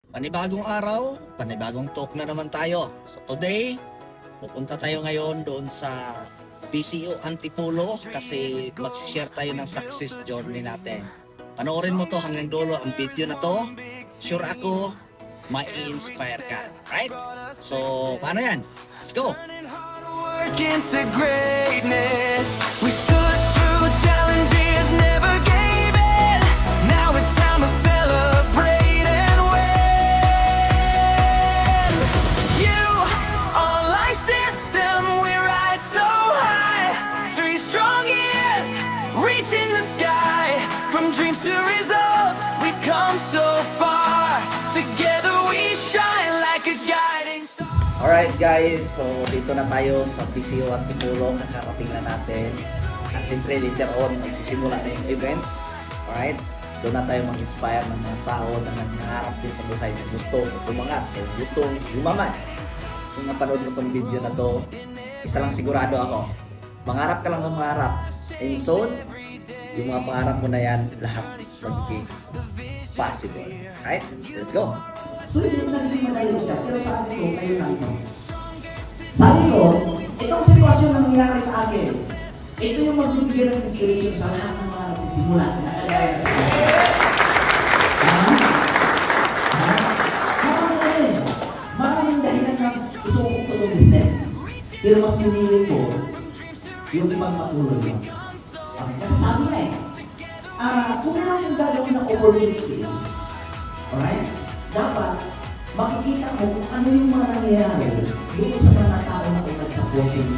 Panibagong araw, panibagong talk na naman tayo. So today, pupunta tayo ngayon doon sa PCO Antipolo kasi mag-share tayo ng success journey natin. Panoorin mo to hanggang dulo ang video na to. Sure ako, mai-inspire ka. Right? So, paano yan? Let's go! Into greatness, we stood through challenges, never gave in. Now it's time to celebrate and win. You are like system, we rise so high. 3 strong years, reaching the sky. From dreams to results, we've come so far. Together we shine like a guiding star. Alright guys, so dito na tayo sa PCO Antipolo, nakarating na natin. At siyempre later on, magsisimula na yung event. Alright, doon na tayo mag-inspire ng mga tao na nangarap din sa buhay na gusto umangat, so gusto lumaman. Kung napanood mo itong video na to, isa lang sigurado ako, mangarap ka lang ng mangarap. And soon, yung mga pangarap mo na yan, lahat magiging possible. Alright, let's go! So, hindi naging madali siya, pero sabi ko, kayo lang ito. Sabi ko, itong sitwasyon na nangyari sa akin, ito yung magbibigay ng inspiration sa lahat ng mga nagsisimula. Nakagaya sa akin. Maraming dahilan na isuko ko ng business. Pero mas pinili ko, yung ibang matulog yun. Kasi sabi nga kung meron yung gagawin ng overwhelming, alright? Dapat makikita mo kung ano yung mga nangyayari doon sa mga tao na pinagsaputin.